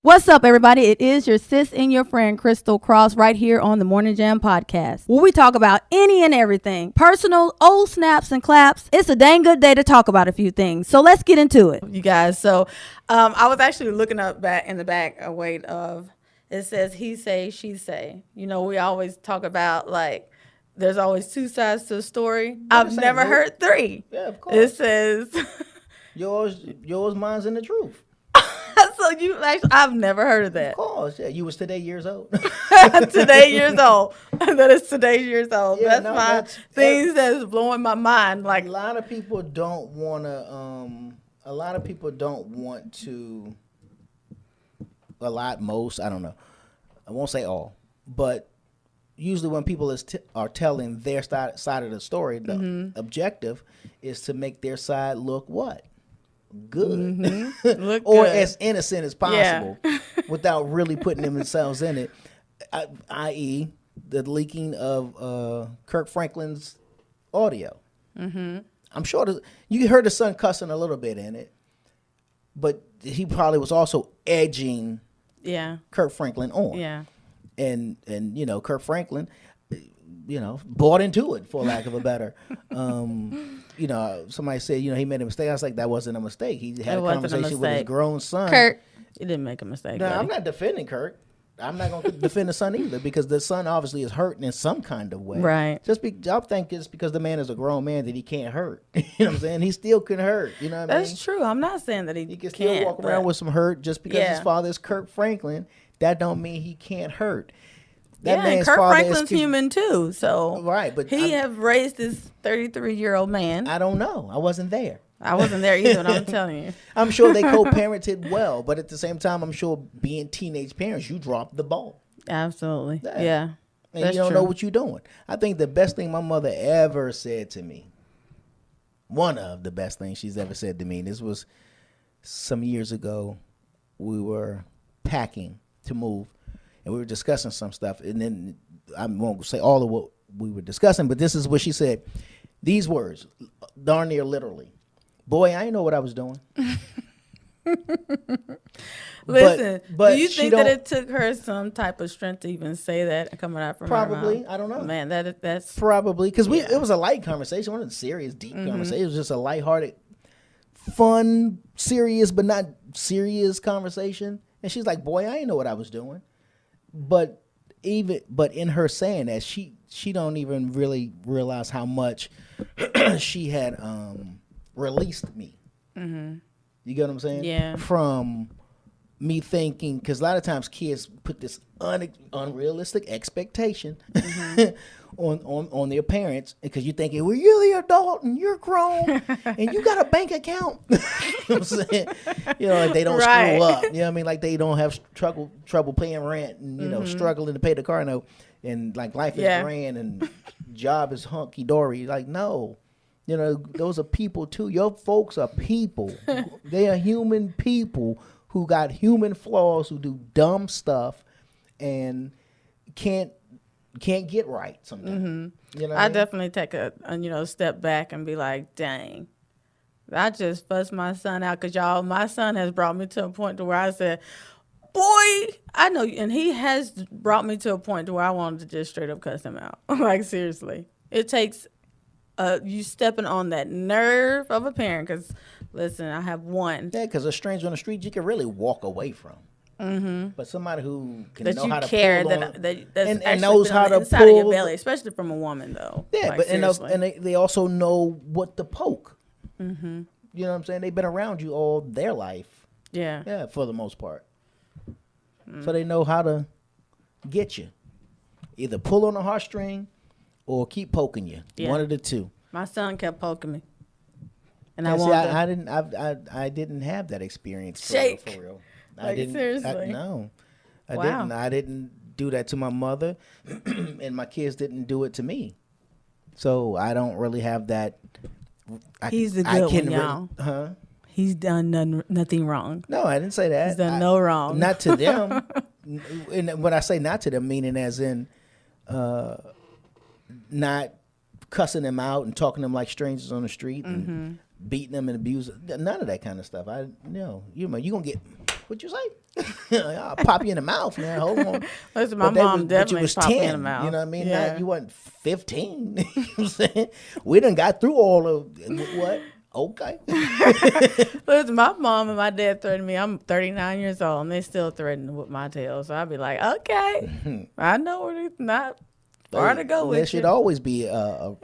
What's up, everybody? It is your sis and your friend, Crystal Cross, right here on the Morning Jam podcast, where we talk about any and everything. Personal, old snaps and claps. It's a dang good day to talk about a few things. So let's get into it. You guys, so I was actually looking up back in the back a weight of, it says he say, she say. You know, we always talk about like, there's always two sides to a story. I've never heard three. Yeah, of course. It says yours, mine's, and the truth. So you actually, I've never heard of that. Of course, yeah. You was today years old. Today years old. That is today's years old. Yeah, that's things that's blowing my mind. Like a lot of people don't want to. Most. I don't know. I won't say all, but usually when people are telling their side of the story, the objective is to make their side look what? Good. Look or good. as innocent as possible without really putting themselves in it, i.e. the leaking of Kirk Franklin's audio. I'm sure you heard the son cussing a little bit in it, but he probably was also edging Kirk Franklin on. And you know, Kirk Franklin, you know, bought into it, for lack of a better. You know, somebody said, you know, he made a mistake. I was like, that wasn't a mistake. He had a conversation with his grown son. Kirk, he didn't make a mistake. No, I'm not defending Kirk. I'm not going to defend the son either, because the son obviously is hurting in some kind of way. Right. I think it's because the man is a grown man that he can't hurt. You know what I'm saying? He still can hurt. You know what I mean? That's true. I'm not saying that he can still walk around with some hurt just because his father is Kirk Franklin. That don't mean he can't hurt. And Kirk Franklin's human too. So right, but he have raised this 33-year-old man. I don't know. I wasn't there. I wasn't there either, but I'm telling you. I'm sure they co-parented well, but at the same time, I'm sure being teenage parents, you dropped the ball. Absolutely. Yeah. And you don't know what you're doing. I think the best thing my mother ever said to me, one of the best things she's ever said to me, this was some years ago, we were packing to move, and we were discussing some stuff, and then I won't say all of what we were discussing, but this is what she said. These words, darn near literally. Boy, I didn't know what I was doing. Listen, but do you think that it took her some type of strength to even say that coming out from probably, her mouth? I don't know. Man, that's probably because it was a light conversation, wasn't a serious, deep conversation. It was just a lighthearted, fun, serious but not serious conversation. And she's like, "Boy, I didn't know what I was doing." But in her saying that, she don't even really realize how much she had released me. You get what I'm saying? Yeah. From me thinking, because a lot of times kids put this unrealistic expectation on their parents, because you're thinking, well, you're the adult and you're grown and you got a bank account. You know what I'm saying? You know, like they don't screw up. You know what I mean? Like they don't have trouble paying rent and, you know, struggling to pay the car note, and like life is grand and job is hunky-dory. Like, no. You know, those are people too. Your folks are people. They are human people who got human flaws, who do dumb stuff and can't get right sometimes. You know what I mean? definitely take a step back and be like, dang, I just fussed my son out, because y'all, my son has brought me to a point to where I said, boy, I know, and he has brought me to a point to where I wanted to just straight up cuss him out. Like, seriously, it takes you stepping on that nerve of a parent, because listen, I have one. Yeah, because a stranger on the street you can really walk away from. But somebody who can that know you how to care pull on, that's and knows how to inside pull of your belly, especially from a woman, though. Yeah, like, but seriously. they also know what to poke. You know what I'm saying? They've been around you all their life. Yeah, for the most part. So they know how to get you, either pull on a heartstring or keep poking you. One of the two. My son kept poking me, and I didn't have that experience. For real. Like, seriously? No, I Wow. didn't. I didn't do that to my mother, and my kids didn't do it to me. So I don't really have that. He's the good one, y'all. He's done nothing wrong. No, I didn't say that. He's done no wrong. Not to them. And when I say not to them, meaning as in not cussing them out and talking to them like strangers on the street and beating them and abusing. None of that kind of stuff. You're gonna get What you say? I'll pop you in the mouth, man. Hold on. Listen, my But that mom was- but you definitely was popped me in 10, the mouth. You know what I mean? Yeah. Not, you weren't 15. You know what I'm saying? We done got through all of what? Okay. Listen, my mom and my dad threatened me. I'm 39 years old, and they still threaten with my tail. So I'd be like, okay, I know where it's not far to go There with should you. always be a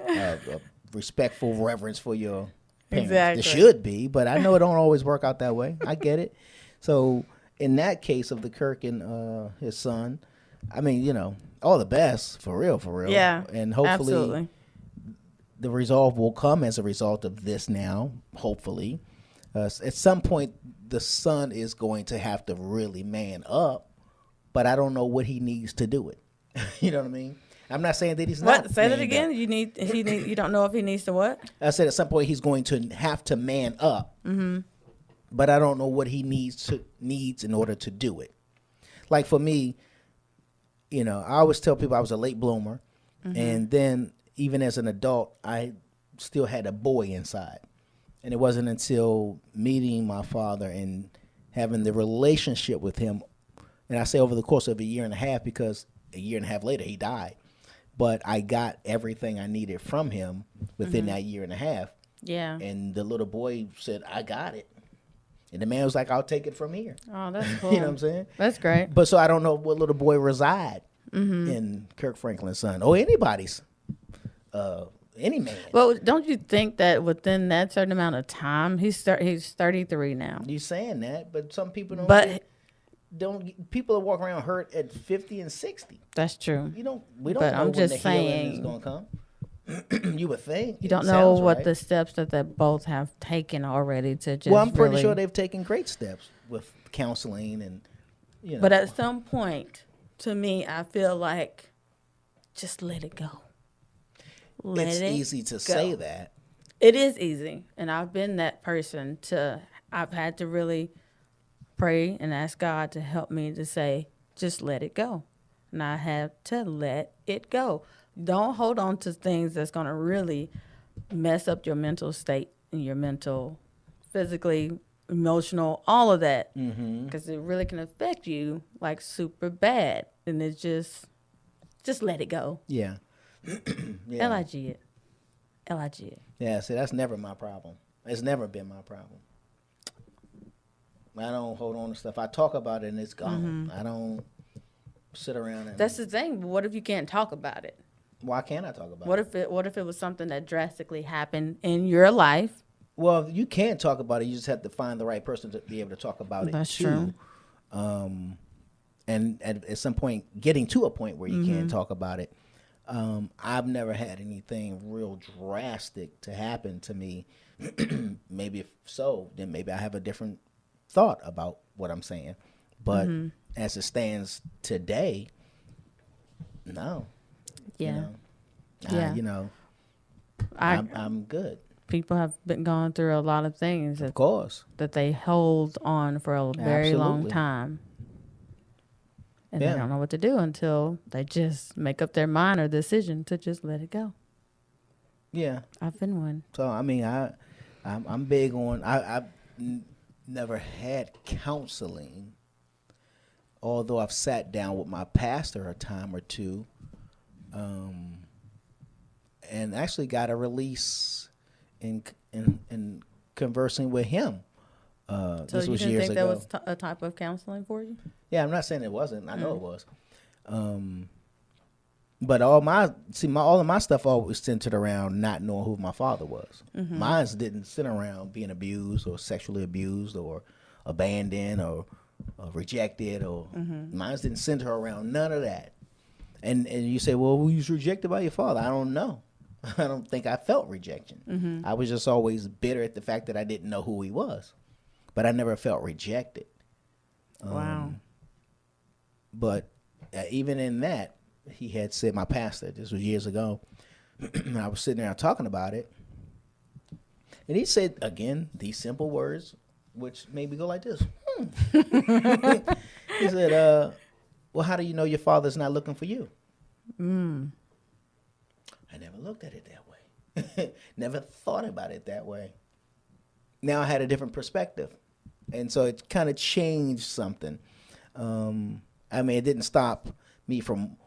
respectful reverence for your parents. Exactly. There should be, but I know it don't always work out that way. I get it. So in that case of the Kirk and his son, I mean, you know, all the best for real, Yeah, and hopefully absolutely. the resolve will come as a result of this. Now, hopefully, at some point, the son is going to have to really man up, but I don't know what he needs to do it. You know what I mean? I'm not saying that he's not. What? Say that manned again. up. You don't know if he needs to what? I said at some point he's going to have to man up, but I don't know what he needs in order to do it. Like for me, you know, I always tell people I was a late bloomer, and then even as an adult, I still had a boy inside, and it wasn't until meeting my father and having the relationship with him, and I say over the course of a year and a half, because a year and a half later he died, but I got everything I needed from him within that year and a half. Yeah. And the little boy said, I got it. And the man was like, I'll take it from here. Oh, that's cool. You know what I'm saying? That's great. But so I don't know what little boy reside in Kirk Franklin's son or anybody's, any man. Well, don't you think that within that certain amount of time, he's 33 now? You saying that, but some people don't. But People are walking around hurt at 50 and 60. that's true. We don't But know I'm when just the healing is saying- going to come. You would think. You It don't know sounds what right. the steps that they both have taken already to just. Well, I'm pretty really- sure they've taken great steps with counseling and, you know. But at some point, to me, I feel like just let it go. Let it's it easy to go. say that. It is easy, and I've been that person I've had to really pray and ask God to help me to say, just let it go. And I have to let it go. Don't hold on to things that's going to really mess up your mental state and your mental, physically, emotional, all of that. Because it really can affect you like super bad. And it's just let it go. Yeah. Yeah. L-I-G it. L-I-G it. Yeah, see, that's never my problem. It's never been my problem. I don't hold on to stuff. I talk about it and it's gone. I don't sit around and. That's the thing. But what if you can't talk about it? Why can't I talk about What it? if it was something that drastically happened in your life? Well, you can talk about it. You just have to find the right person to be able to talk about it. That's too. true. And at some point, getting to a point where you can talk about it. I've never had anything real drastic to happen to me. Maybe if so, then maybe I have a different thought about what I'm saying. But as it stands today, no. Yeah. You know, I I'm good. people have been going through a lot of things Of course. that they hold on for a very long Absolutely. time. And Yeah. they don't know what to do until they just make up their mind or decision to just let it go. Yeah. I've been one. So I mean, I'm big on. I've never had counseling, although I've sat down with my pastor a time or two, and actually got a release in conversing with him. So This you was didn't years think ago. that was a type of counseling for you? Yeah, I'm not saying it wasn't. I know it was. But all of my stuff always centered around not knowing who my father was. Mine didn't center around being abused or sexually abused or abandoned or rejected or mine didn't center around none of that. And you say, well, who was rejected by your father? I don't know. I don't think I felt rejection. I was just always bitter at the fact that I didn't know who he was. But I never felt rejected. Wow. But even in that, he had said, my pastor, this was years ago, and I was sitting there talking about it. And he said, again, these simple words, which made me go like this. He said, well, how do you know your father's not looking for you? I never looked at it that way. Never thought about it that way. Now I had a different perspective. And so it kind of changed something. I mean, it didn't stop me from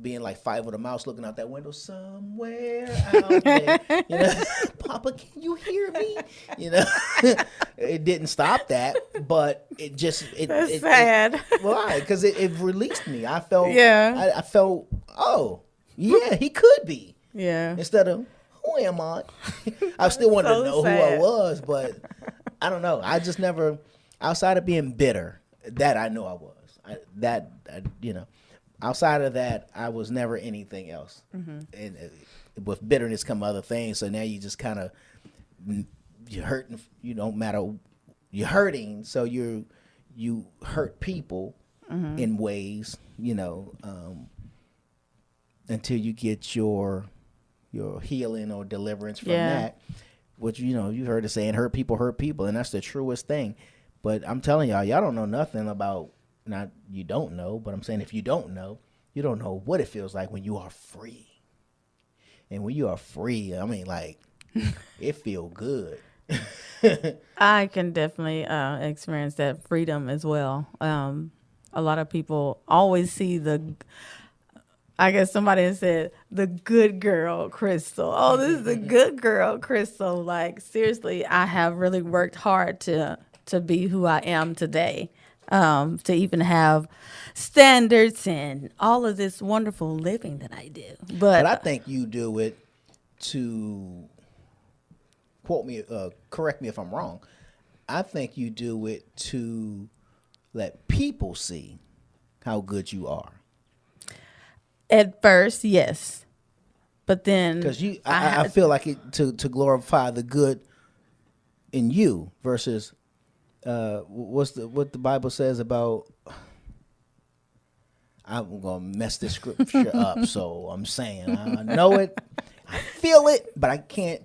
being like Five with a Mouse looking out that window somewhere out there. You know, Papa, can you hear me? You know, it didn't stop that, but it just That's sad. Why? Because it released me. I felt I felt yeah, he could be. Yeah. Instead of who am I? I still wanted So to know sad. who I was, but I don't know. I just never, outside of being bitter, that I know I was. You know, outside of that, I was never anything else. Mm-hmm. And with bitterness come other things. So now you just kind of, you're hurting. You don't matter. You're hurting, so you hurt people Mm-hmm. in ways. You know, until you get your healing or deliverance from that. Which, you know, you heard the saying, hurt people, and that's the truest thing. But I'm telling y'all don't know nothing about, not you don't know, but I'm saying if you don't know what it feels like when you are free. And when you are free, I mean, like, it feel good. I can definitely experience that freedom as well. A lot of people always see I guess somebody has said, the good girl, Crystal. Oh, this is the good girl, Crystal. Like, seriously, I have really worked hard to be who I am today, to even have standards and all of this wonderful living that I do. But I think you do it to, correct me if I'm wrong, I think you do it to let people see how good you are. At first, yes. But then, because I feel like it to glorify the good in you versus what the Bible says about. I'm gonna mess this scripture up, so I'm saying I know it, I feel it, but I can't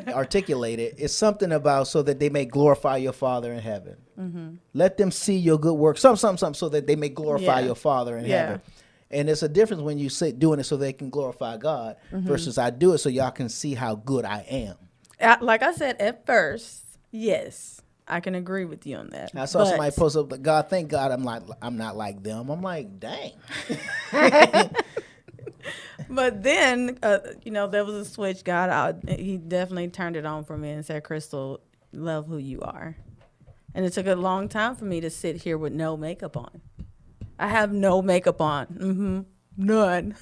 articulate it. It's something about so that they may glorify your Father in heaven. Mm-hmm. Let them see your good work, something, so that they may glorify your Father in heaven. And it's a difference when you say doing it so they can glorify God versus I do it so y'all can see how good I am. Like I said, at first, yes, I can agree with you on that. I saw somebody post up, God, thank God I'm not like them. I'm like, dang. But then, there was a switch. He definitely turned it on for me and said, Crystal, love who you are. And it took a long time for me to sit here with no makeup on. I have no makeup on. None.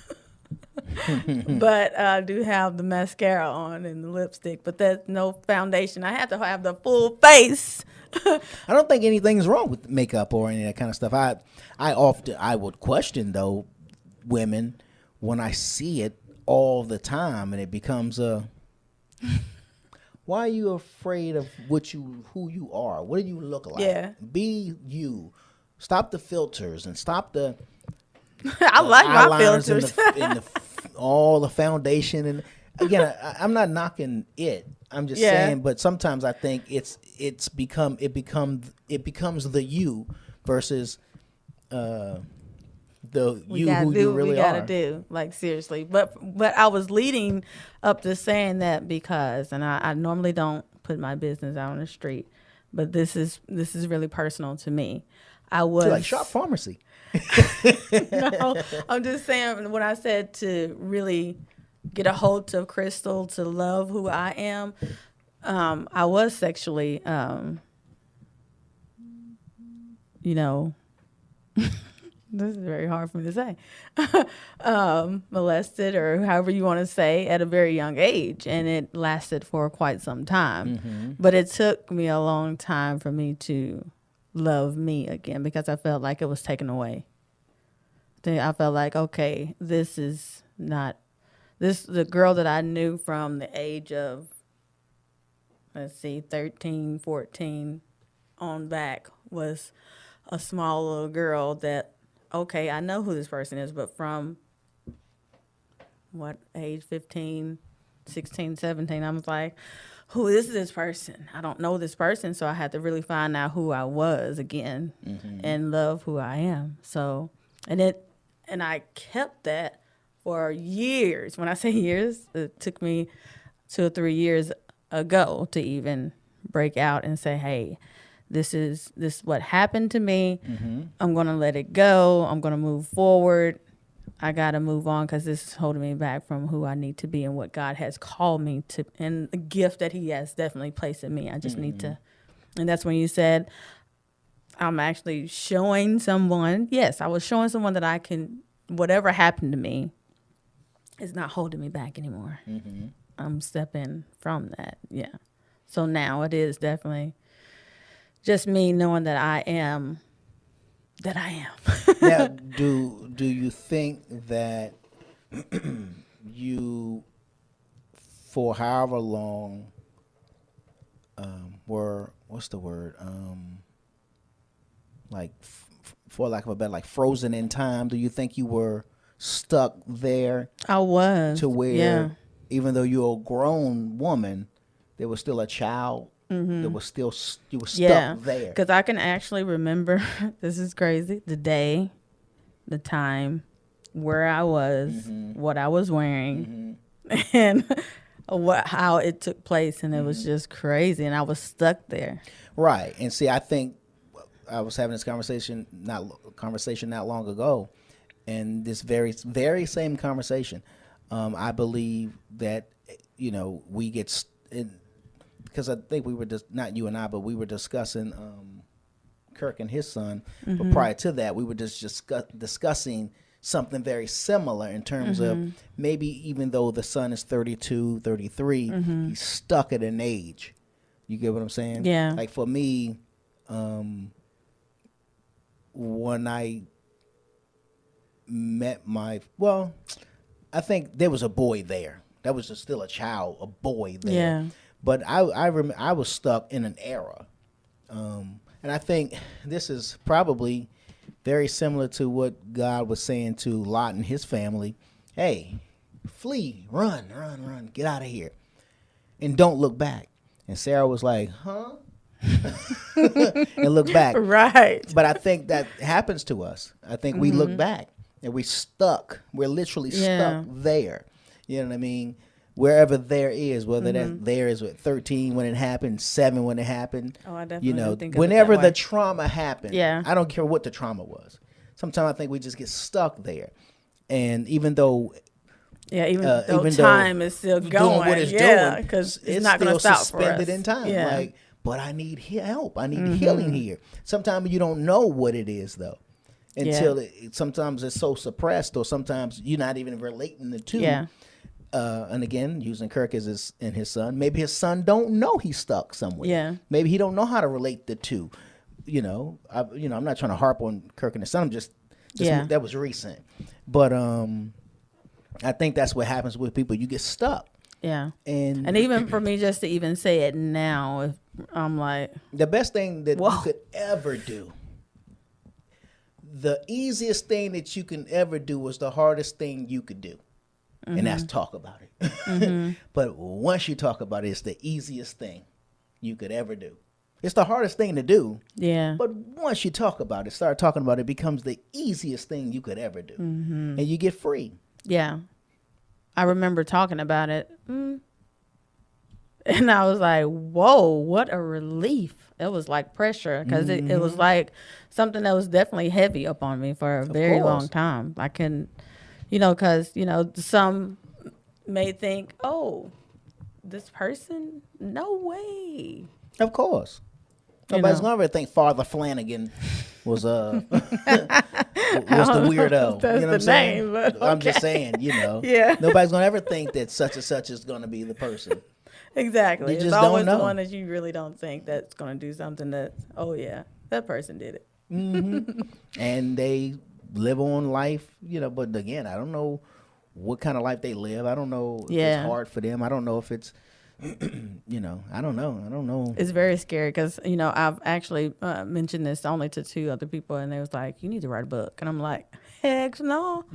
But I do have the mascara on and the lipstick, but there's no foundation. I have to have the full face. I don't think anything's wrong with makeup or any of that kind of stuff. I would question though women when I see it all the time and it becomes why are you afraid of who you are? What do you look like? Yeah. Be you. Stop the filters and stop the I like my filters. and all the foundation. And again, I'm not knocking it. I'm just saying, but sometimes I think it becomes the you versus who you really are. Gotta do, like, seriously. But I was leading up to saying that because, and I normally don't put my business out on the street, but this is really personal to me. I was like Shop Pharmacy. No, I'm just saying when I said to really get a hold of Crystal, to love who I am, I was sexually, this is very hard for me to say, molested or however you want to say at a very young age. And it lasted for quite some time. Mm-hmm. But it took me a long time for me to love me again because I felt like it was taken away. I felt like, okay, this is not the girl that I knew from the age of, 13, 14 on back was a small little girl that, okay, I know who this person is, but from what age, 15, 16, 17, I was like, who is this person? I don't know this person, so I had to really find out who I was again and love who I am. So, and I kept that for years. When I say years, it took me 2 or 3 years ago to even break out and say, hey, this is what happened to me. Mm-hmm. I'm going to let it go. I'm going to move forward. I got to move on because this is holding me back from who I need to be and what God has called me to, and the gift that he has definitely placed in me. I just need to. And that's when you said, I'm actually showing someone. Yes, I was showing someone that I can, whatever happened to me is not holding me back anymore. Mm-hmm. I'm stepping from that. Yeah. So now it is definitely just me knowing that I am. Now, do you think that you, for however long, were, what's the word, like, for lack of a better, like frozen in time? Do you think you were stuck there I was. to where, Yeah. even though you're a grown woman, there was still a child that was still, you were stuck there? Because I can actually remember, this is crazy, the day, the time, where I was, what I was wearing, and how it took place. And it was just crazy. And I was stuck there. Right. And see, I think I was having this conversation not long ago, and this very same conversation. I believe that, you know, we get, because I think we were just, not you and I, but we were discussing Kirk and his son. But prior to that, we were just discussing something very similar in terms of maybe even though the son is 32, 33, he's stuck at an age. You get what I'm saying? Yeah. Like for me, when I met I think there was a boy there. That was still a child, a boy there. Yeah. But I was stuck in an era. And I think this is probably very similar to what God was saying to Lot and his family. Hey, flee, run, get out of here. And don't look back. And Sarah was like, huh? And look back. Right. But I think that happens to us. I think we look back and we're stuck. We're literally stuck there. You know what I mean? Wherever there is, whether that there is at 13 when it happened, 7 when it happened. Oh, I definitely you know, didn't think of it whenever that the way. trauma happened. Yeah. I don't care what the trauma was. Sometimes I think we just get stuck there. And even though even even though though time is still doing going. what it's doing, because it's it's not going to still stop for us. suspended in time. Yeah. Like, but I need help. I need healing here. Sometimes you don't know what it is though, until sometimes it's so suppressed, or sometimes you're not even relating the two. Yeah. And again, using Kirk as his son, maybe his son don't know he's stuck somewhere. Yeah. Maybe he don't know how to relate the two. You know, I'm not trying to harp on Kirk and his son. I'm just that was recent, but I think that's what happens with people. You get stuck. Yeah. And even for me just to even say it now, if I'm like, the best thing that Whoa. you could ever do, the easiest thing that you can ever do was the hardest thing you could do. And that's talk about it. But once you talk about it, it's the easiest thing you could ever do. It's the hardest thing to do. yeah. But once you talk about it, start talking about it, it becomes the easiest thing you could ever do. And you get free. Yeah. I remember talking about it. And I was like, whoa, what a relief. It was like pressure because it was like something that was definitely heavy upon me for a very long time. I couldn't, because, some may think, oh, this person, no way. Of course. Nobody's going to ever think Father Flanagan was was the weirdo. That's You know what I'm saying? name, but I'm just okay. saying, Yeah. Nobody's going to ever think that such and such is going to be the person. Exactly. You It's just always don't know. the one that you really don't think that's going to do something that, oh, yeah, that person did it. And they live on life, but again, I don't know what kind of life they live. I don't know if it's hard for them. I don't know if it's, I don't know. It's very scary because, I've actually mentioned this only to 2 other people, and they was like, you need to write a book. And I'm like, heck no,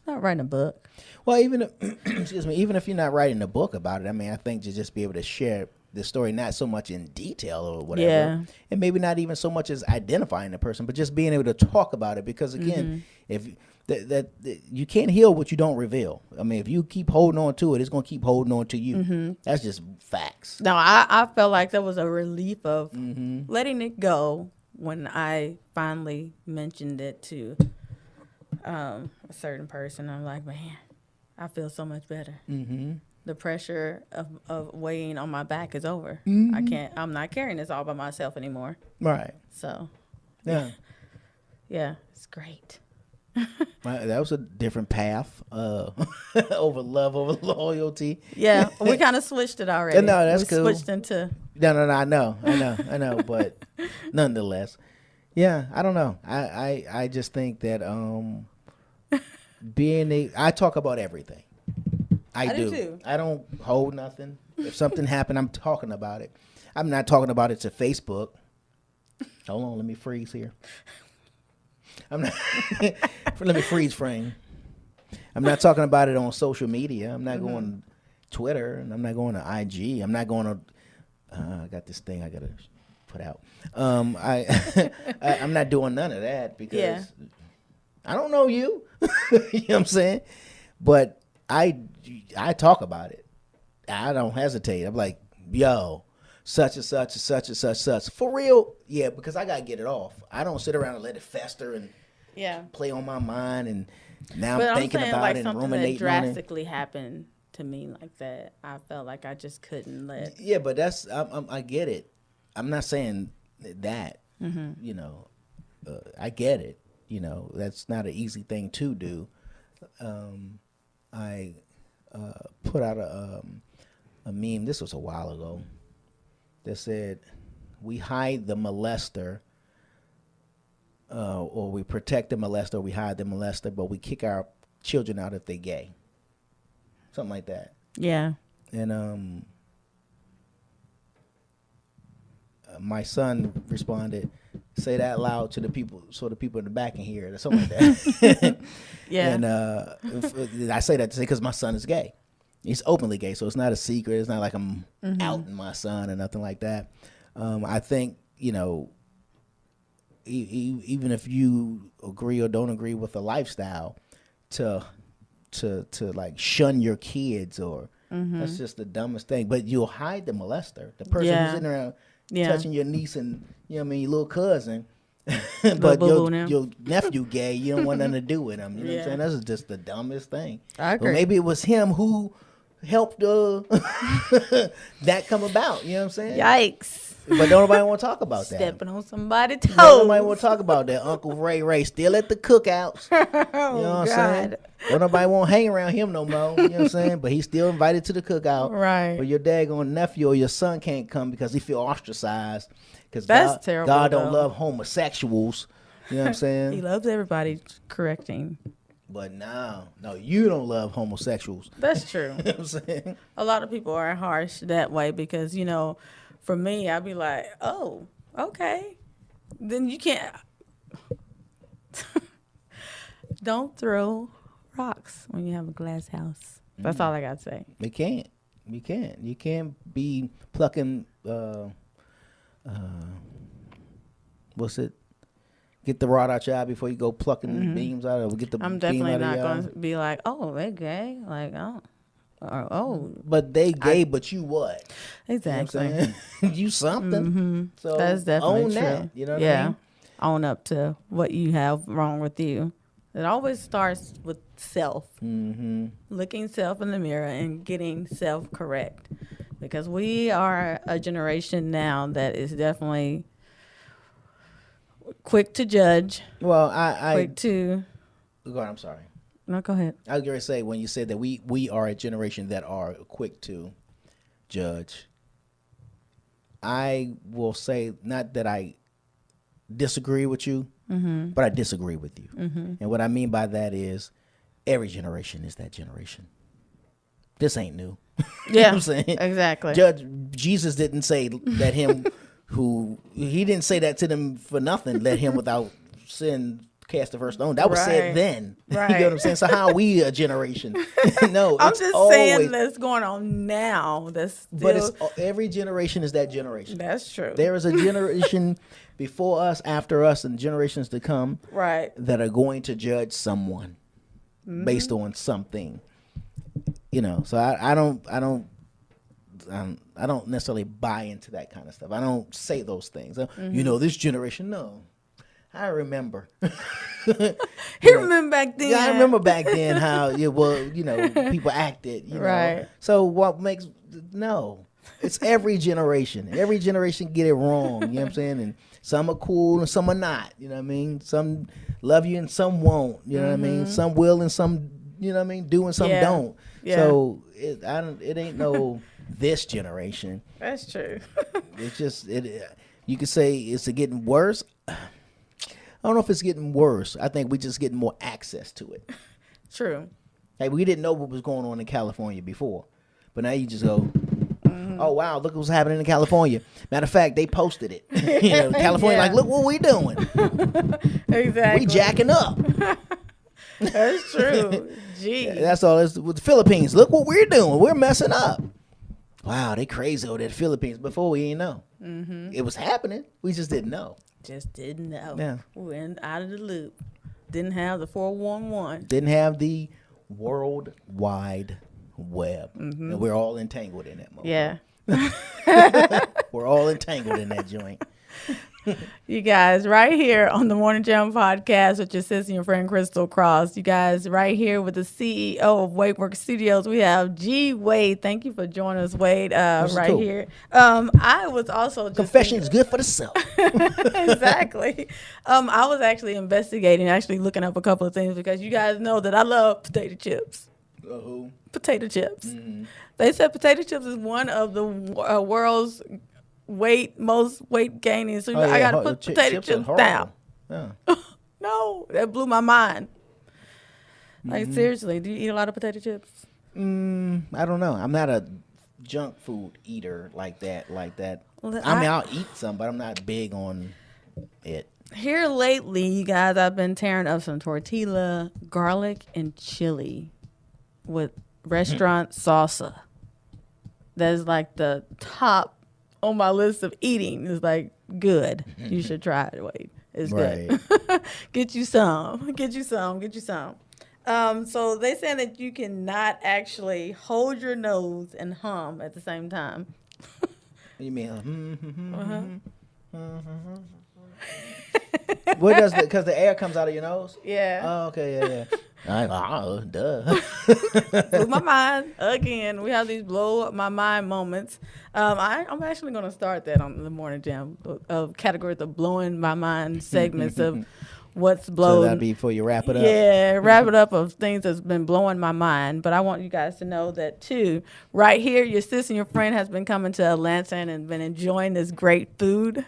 not writing a book. Well, even if, excuse me, even if you're not writing a book about it, I mean, I think to just be able to share the story, not so much in detail or whatever, Yeah. and maybe not even so much as identifying the person, but just being able to talk about it. Because again, if that you can't heal what you don't reveal. I mean, if you keep holding on to it, it's gonna keep holding on to you. That's just facts. No, I felt like that was a relief of letting it go when I finally mentioned it to a certain person. I'm like, man, I feel so much better. The pressure of weighing on my back is over. I'm not carrying this all by myself anymore. Right. So, Yeah. yeah, it's great. That was a different path. Over love, over loyalty. Yeah, we kind of switched it already. No, that's cool. Switched into. No, I know, but nonetheless, yeah, I don't know. I just think that I talk about everything. I do. Too. I don't hold nothing. If something happened, I'm talking about it. I'm not talking about it to Facebook. Hold on, let me freeze here. I'm not. Let me freeze frame. I'm not talking about it on social media. I'm not going to Twitter, and I'm not going to IG. I'm not going to. I got this thing I gotta put out. I'm not doing none of that because I don't know you. You know what I'm saying? But I talk about it. I don't hesitate. I'm like, yo, such and such and such and such. For real? Yeah, because I gotta get it off. I don't sit around and let it fester and play on my mind, and now I'm thinking saying, about like, it and something ruminating that on it. drastically happened to me like that. I felt like I just couldn't let. Yeah, but that's I get it. I'm not saying that. You know, I get it. You know, that's not an easy thing to do. I put out a meme. This was a while ago. That said, we hide the molester, or we protect the molester, or we hide the molester, but we kick our children out if they gay. Something like that. Yeah. And my son responded, "Say that loud to the people, so the people in the back can hear it," or something like that. Yeah. And I say that to say because my son is gay. He's openly gay, so it's not a secret. It's not like I'm outing my son or nothing like that. I think, you know, even if you agree or don't agree with the lifestyle, to like shun your kids, or that's just the dumbest thing. But you'll hide the molester, the person who's in around touching your niece and, you know what I mean, your little cousin. But your nephew gay, you don't want nothing to do with him. You know what I'm saying? That's just the dumbest thing. I agree. Or maybe it was him who helped that come about. You know what I'm saying? Yikes. But don't nobody want to talk about that. Stepping on somebody's toes. Don't nobody want to talk about that. Uncle Ray still at the cookouts. Oh, You know what I'm saying? God. Don't nobody want to hang around him no more. You know what I'm saying? But he's still invited to the cookout. Right. But your daggone nephew or your son can't come because he feel ostracized. Because That's terrible, God don't though. love homosexuals. You know what I'm saying? He loves everybody correcting. But no, you don't love homosexuals. That's true. You know what I'm saying? A lot of people are harsh that way because, you know, for me, I'd be like, oh, okay. Then you can't. Don't throw rocks when you have a glass house. That's all I got to say. You can't. You can't be plucking, what's it? Get the rod out your eye before you go plucking beams out of it. Get the I'm beam definitely out not of your eye. going to be like, oh, they're gay. Like, oh. But they gay, but you what? Exactly. You know what I'm saying? You something. So That's definitely own true. that. You know what I mean? Own up to what you have wrong with you. It always starts with self. Looking self in the mirror and getting self-correct. Because we are a generation now that is definitely quick to judge. Well, I Quick to... go on, I'm sorry. No, go ahead. I was going to say, when you said that we are a generation that are quick to judge, I will say, not that I disagree with you, but I disagree with you. And what I mean by that is every generation is that generation. This ain't new. You know Yeah, what I'm saying? exactly. Jesus didn't say let him he didn't say that to them for nothing. Let him without sin cast the first stone. That was said then. Right. You get what I'm saying? So how are we a generation? No, I'm it's just always, saying that's going on now. That's still, but it's every generation is that generation. that's true. There is a generation before us, after us, and generations to come Right. that are going to judge someone based on something. You know, so I don't necessarily buy into that kind of stuff. I don't say those things. You know, this generation, no. I remember. Remember back then. Yeah, I remember back then how people acted. You know? Right. So what makes it's every generation. Every generation get it wrong. You know what I'm saying? And some are cool and some are not. You know what I mean? Some love you and some won't. You know what I mean? Some will and some do and some don't. Yeah. So it ain't no this generation. That's true. It's just you could say it's getting worse. I don't know if it's getting worse. I think we just getting more access to it. True. Hey, we didn't know what was going on in California before, but now you just go, oh wow, look what's happening in California. Matter of fact, they posted it. California, Yeah. like, look what we doing. Exactly. We jacking up. That's true. Gee. That's all. It's with the Philippines. Look what we're doing. We're messing up. Wow, they crazy over there, the Philippines. Before we ain't know, it was happening. We just didn't know. Just didn't know. Yeah. Went out of the loop. Didn't have the 411. Didn't have the World Wide Web, and we're all entangled in that. Yeah. We're all entangled in that joint. You guys, right here on the Morning Jam podcast with your sister and your friend Crystal Cross. You guys, right here with the CEO of WadeWorks Studios, we have G. Wade. Thank you for joining us, Wade. Right cool. here. I was also just Confession is good for the self. exactly. I was actually investigating, looking up a couple of things because you guys know that I love potato chips. Potato chips. They said potato chips is one of the world's most weight gaining. So I got to put potato chips down. Yeah. No, that blew my mind. Like seriously, do you eat a lot of potato chips? I don't know. I'm not a junk food eater like that. Well, I mean, I'll eat some, but I'm not big on it. Here lately, you guys, I've been tearing up some tortilla, garlic, and chili with restaurant salsa. That's like the top on my list of eating. It's like good. You should try it, Wade. It's good. Get you some. So they say that you cannot actually hold your nose and hum at the same time. You mean? What does because the air comes out of your nose? Yeah. Oh, okay, yeah. Duh. Blew my mind again. We have these blow my mind moments. I'm actually going to start that on the Morning Jam of categories of blowing my mind segments of what's blowing. So that'd be before you wrap it up. Yeah, wrap it up of things that's been blowing my mind. But I want you guys to know that too. Right here, your sister and your friend has been coming to Atlanta and been enjoying this great food.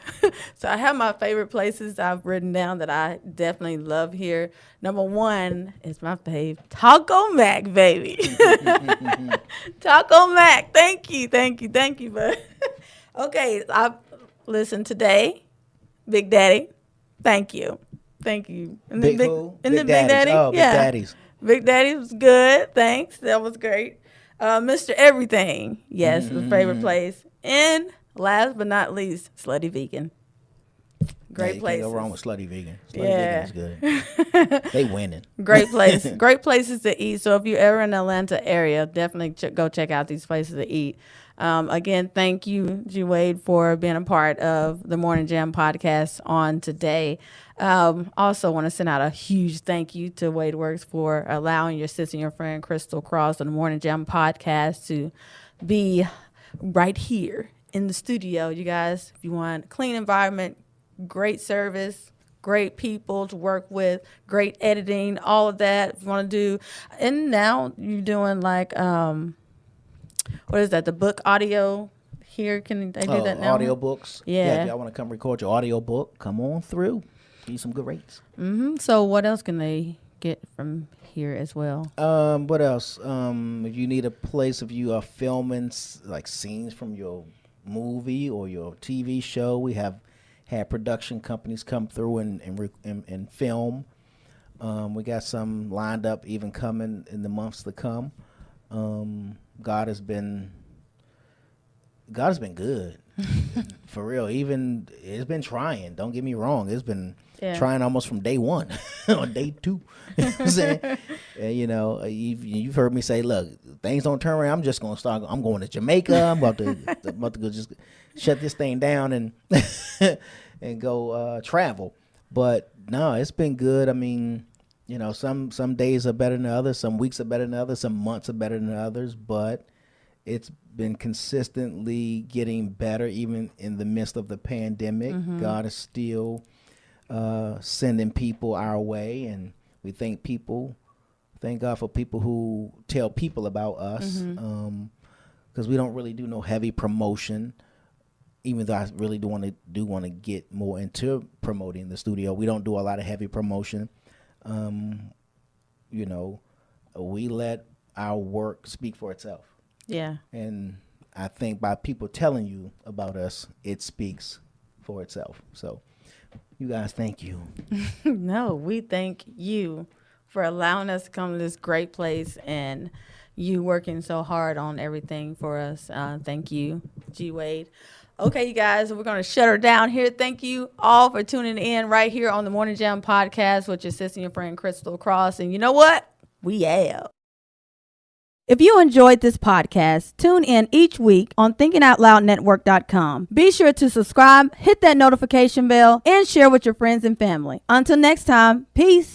So I have my favorite places I've written down that I definitely love here. Number one is my fave, Taco Mac, baby. Taco Mac. Thank you. But okay, listen today, Big Daddy. Thank you. And Big Daddies. Oh, Big Daddies. Big Daddy was good. Thanks. That was great. Mr. Everything. Yes, the favorite place. And last but not least, Slutty Vegan. Great place. Can't go wrong with Slutty Vegan. Yeah. Vegan is good. They winning. Great place. Great places to eat. So if you're ever in the Atlanta area, definitely go check out these places to eat. Again, thank you, G. Wade, for being a part of the Morning Jam podcast on today. Also want to send out a huge thank you to WadeWorks for allowing your sister and your friend Crystal Cross on the Morning Jam podcast to be right here in the studio. You guys, if you want a clean environment, great service, great people to work with, great editing, all of that. If you want to do, and now you're doing like, what is that? The book audio here. Can they do that now? Audio books. Yeah. If y'all want to come record your audio book, come on through. Give you some good rates. So what else can they get from here as well? What else? If you need a place, if you are filming like scenes from your movie or your TV show, we have had production companies come through and film We got some lined up, even coming in the months to come. God has been good. For real. Even it's been trying. Don't get me wrong. It's been trying almost from day one or day two. You know what I'm saying? And, you've heard me say, look, things don't turn around. I'm just going to start. I'm going to Jamaica. I'm about to go just shut this thing down and and go travel. But no, it's been good. I mean, some days are better than others. Some weeks are better than others. Some months are better than others. But it's been consistently getting better, even in the midst of the pandemic. God is still sending people our way, and we thank God for people who tell people about us, because we don't really do no heavy promotion. Even though I really do want to get more into promoting the studio, we don't do a lot of heavy promotion. We let our work speak for itself. Yeah. And I think by people telling you about us, it speaks for itself. So you guys, thank you. No, we thank you for allowing us to come to this great place and you working so hard on everything for us. Thank you, G. Wade. Okay, you guys, we're going to shut her down here. Thank you all for tuning in right here on the Morning Jam podcast with your sister and your friend Crystal Cross. And you know what? We out. If you enjoyed this podcast, tune in each week on thinkingoutloudnetwork.com. Be sure to subscribe, hit that notification bell, and share with your friends and family. Until next time, peace.